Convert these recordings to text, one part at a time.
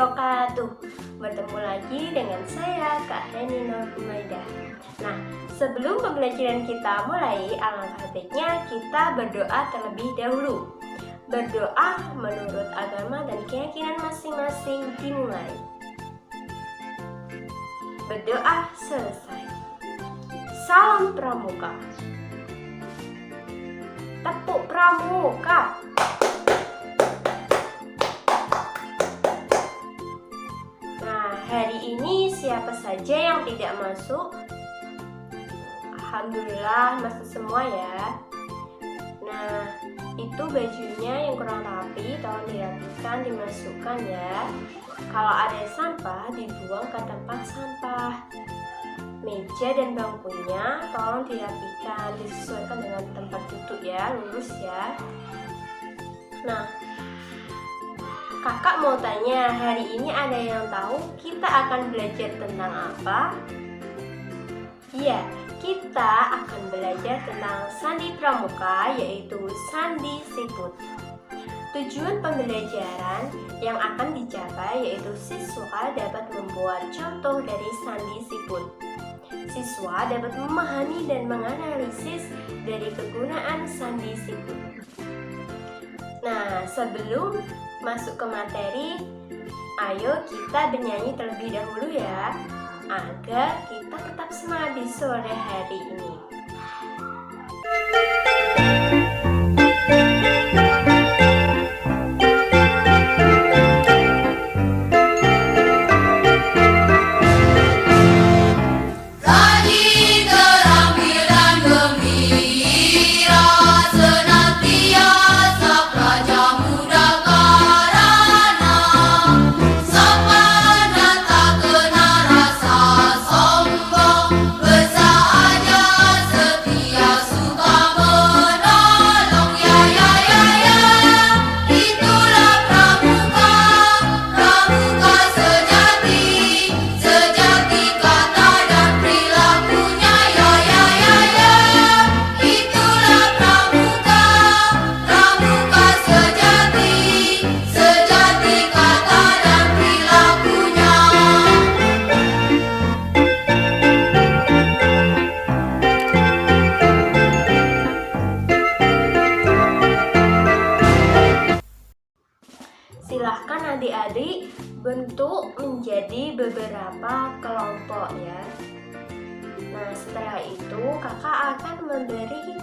wabarakatuh. Bertemu lagi dengan saya Kak Heni Nur Humaidah. Nah, sebelum pembelajaran kita mulai, alangkah baiknya kita berdoa terlebih dahulu. Berdoa menurut agama dan keyakinan masing-masing dimulai. Berdoa selesai. Salam Pramuka. Tepuk Pramuka. Nah, hari ini siapa saja yang tidak masuk? Alhamdulillah masuk semua ya. Nah, itu bajunya yang kurang rapi, tolong dirapikan, dimasukkan ya. Kalau ada sampah, dibuang ke tempat sampah. Meja dan bangkunya tolong dirapikan, disesuaikan dengan tempat duduk ya, lurus ya. Nah, kakak mau tanya, hari ini ada yang tahu kita akan belajar tentang apa? Iya, kita akan belajar tentang sandi pramuka, yaitu sandi siput. Tujuan pembelajaran yang akan dicapai yaitu siswa dapat membuat contoh dari sandi siput. Siswa dapat memahami dan menganalisis dari kegunaan sandi siput. Nah, sebelum masuk ke materi, ayo kita bernyanyi terlebih dahulu ya, agar kita tetap semangat di sore hari ini. Silahkan adik-adik bentuk menjadi beberapa kelompok ya. Nah, setelah itu kakak akan memberi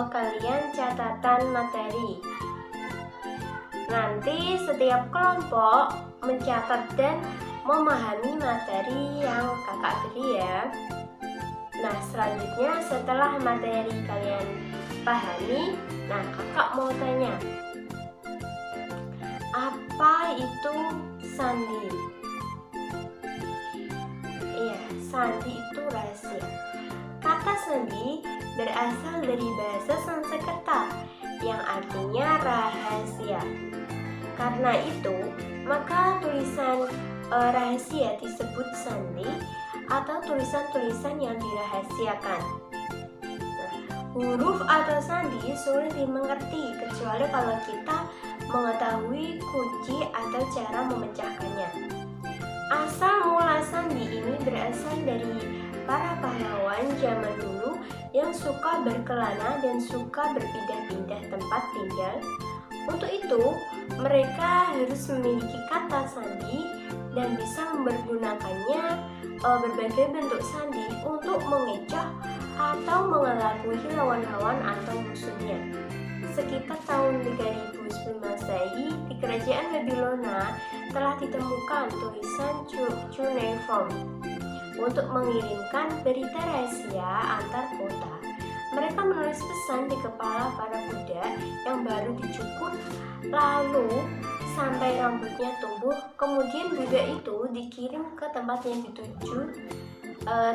kalian catatan materi. Nanti setiap kelompok mencatat dan memahami materi yang kakak beri ya. Nah, selanjutnya setelah materi kalian pahami, nah kakak mau tanya, apa itu sandi? Iya, sandi itu rahasia. Kata sandi berasal dari bahasa Sanskerta yang artinya rahasia. Karena itu, maka tulisan rahasia disebut sandi atau tulisan-tulisan yang dirahasiakan. Huruf atau sandi sulit dimengerti kecuali kalau kita mengetahui kunci atau cara memecahkannya. Asal mula sandi ini berasal dari para pahlawan zaman dulu yang suka berkelana dan suka berpindah-pindah tempat tinggal. Untuk itu, mereka harus memiliki kata sandi dan bisa mempergunakannya berbagai bentuk sandi untuk mengecoh atau mengelabui lawan-lawan atau musuhnya. Sekitar tahun 3000 sebelum Masehi, di kerajaan Babilonia telah ditemukan tulisan cuneiform untuk mengirimkan berita rahasia antar kota. Mereka menulis pesan di kepala para budak yang baru dicukur, lalu sampai rambutnya tumbuh. Kemudian budak itu dikirim ke tempat yang dituju.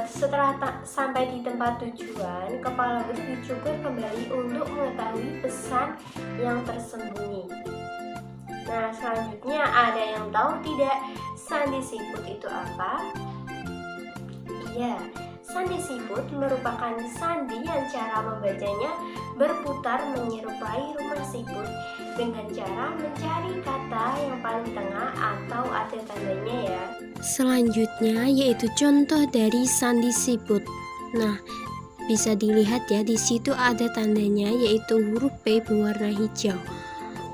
Setelah sampai di tempat tujuan, kepala budak dicukur kembali untuk mengetahui pesan yang tersembunyi. Nah, selanjutnya ada yang tahu tidak sandi siput itu apa? Iya, Sandi siput merupakan sandi yang cara membacanya berputar menyerupai rumah siput dengan cara mencari kata yang paling tengah atau ada tandanya ya. Selanjutnya yaitu contoh dari sandi siput. Nah, bisa dilihat ya, di situ ada tandanya yaitu huruf P berwarna hijau.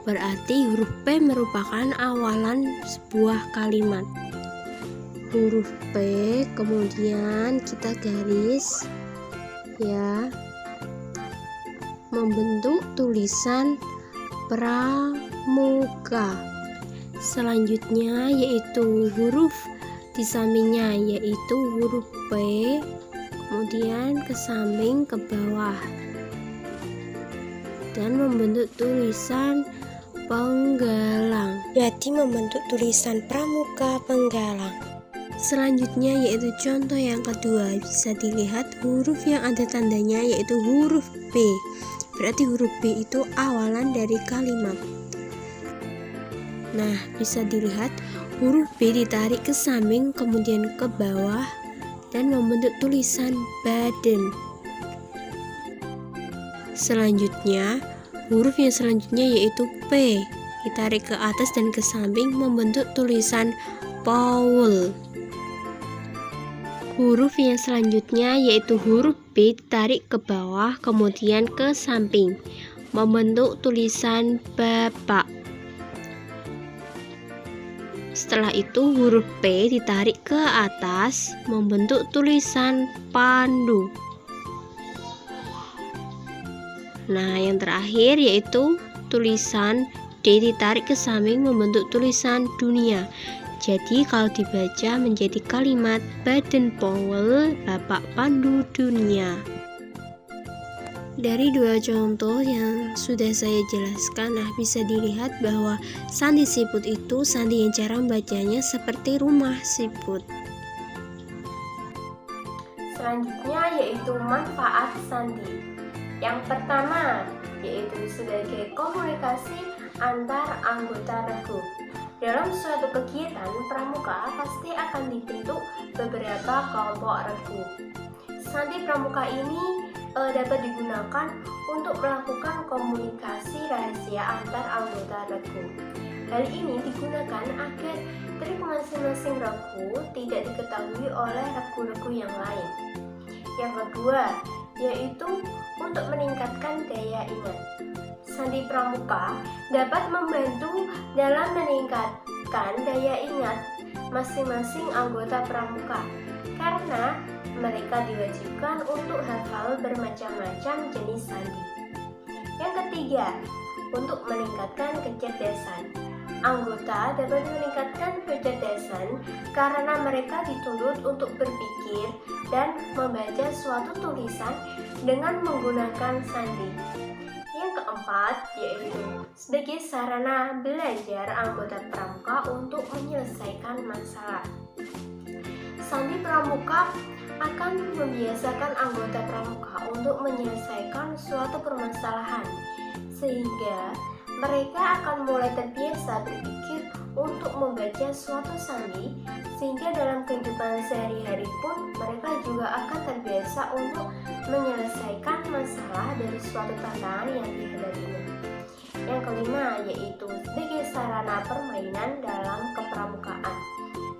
Berarti huruf P merupakan awalan sebuah kalimat. Huruf P, kemudian kita garis ya, membentuk tulisan pramuka. Selanjutnya yaitu huruf di sampingnya yaitu huruf P, kemudian ke samping ke bawah dan membentuk tulisan penggalang. Berarti membentuk tulisan pramuka penggalang. Selanjutnya yaitu contoh yang kedua, bisa dilihat huruf yang ada tandanya yaitu huruf B. Berarti huruf B itu awalan dari kalimat. Nah, bisa dilihat huruf B ditarik ke samping kemudian ke bawah dan membentuk tulisan badan. Selanjutnya, huruf yang selanjutnya yaitu P, ditarik ke atas dan ke samping membentuk tulisan Paul. Huruf yang selanjutnya yaitu huruf B ditarik ke bawah kemudian ke samping membentuk tulisan Bapak. Setelah itu huruf P ditarik ke atas membentuk tulisan Pandu. Nah, yang terakhir yaitu tulisan D ditarik ke samping membentuk tulisan Dunia. Jadi kalau dibaca menjadi kalimat Baden Powell, Bapak Pandu Dunia. Dari dua contoh yang sudah saya jelaskan, nah bisa dilihat bahwa sandi siput itu sandi yang cara membacanya seperti rumah siput. Selanjutnya yaitu manfaat sandi. Yang pertama yaitu sebagai komunikasi antar anggota regu. Dalam suatu kegiatan pramuka pasti akan dibentuk beberapa kelompok regu. Sandi pramuka ini dapat digunakan untuk melakukan komunikasi rahasia antar anggota regu. Hal ini digunakan agar trik masing-masing regu tidak diketahui oleh regu-regu yang lain. Yang kedua yaitu untuk meningkatkan daya ingat. Sandi pramuka dapat membantu dalam meningkatkan daya ingat masing-masing anggota pramuka karena mereka diwajibkan untuk hafal bermacam-macam jenis sandi. Yang ketiga, untuk meningkatkan kecerdasan. Anggota dapat meningkatkan kecerdasan karena mereka dituntut untuk berpikir dan membaca suatu tulisan dengan menggunakan sandi. Yang keempat yaitu sebagai sarana belajar anggota pramuka untuk menyelesaikan masalah. Sandi pramuka akan membiasakan anggota pramuka untuk menyelesaikan suatu permasalahan, sehingga mereka akan mulai terbiasa berpikir untuk membaca suatu sandi, sehingga dalam kehidupan sehari-hari pun mereka juga akan terbiasa untuk menyelesaikan masalah dari suatu tantangan yang dihadapinya. Yang kelima yaitu sebagai sarana permainan dalam kepramukaan.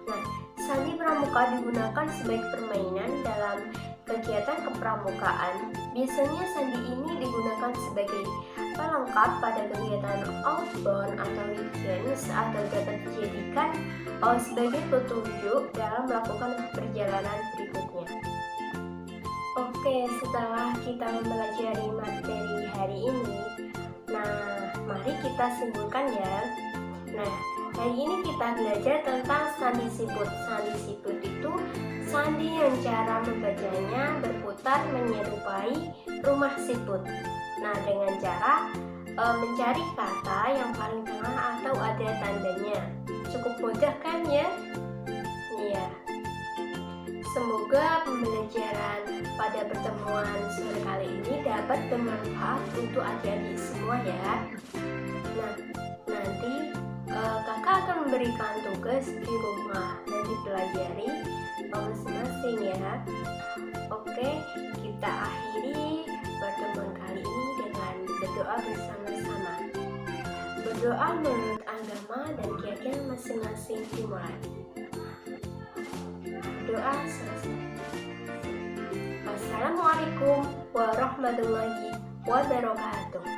Nah, sandi pramuka digunakan sebagai permainan dalam kegiatan kepramukaan. Biasanya sandi ini digunakan sebagai pelengkap pada kegiatan outbound atau weekends atau dapat dijadikan sebagai petunjuk dalam melakukan perjalanan berikutnya. Oke, setelah kita mempelajari materi hari ini, nah mari kita simpulkan ya. Nah, hari ini kita belajar tentang sandi siput. Sandi siput itu sandi yang cara membacanya berputar menyerupai rumah siput. Nah, dengan cara mencari kata yang paling tengah atau ada tandanya. Cukup mudah kan ya? Iya. Semoga pembelajaran pada pertemuan sore kali ini dapat bermanfaat untuk adik-adik semua ya. Nah, nanti kakak akan memberikan tugas di rumah dan dipelajari masing-masing ya. Oke, kita akhiri pertemuan kali ini dengan berdoa bersama-sama. Berdoa menurut agama dan keyakinan masing-masing dimulai. Doa selesai. Wassalamualaikum warahmatullahi wabarakatuh.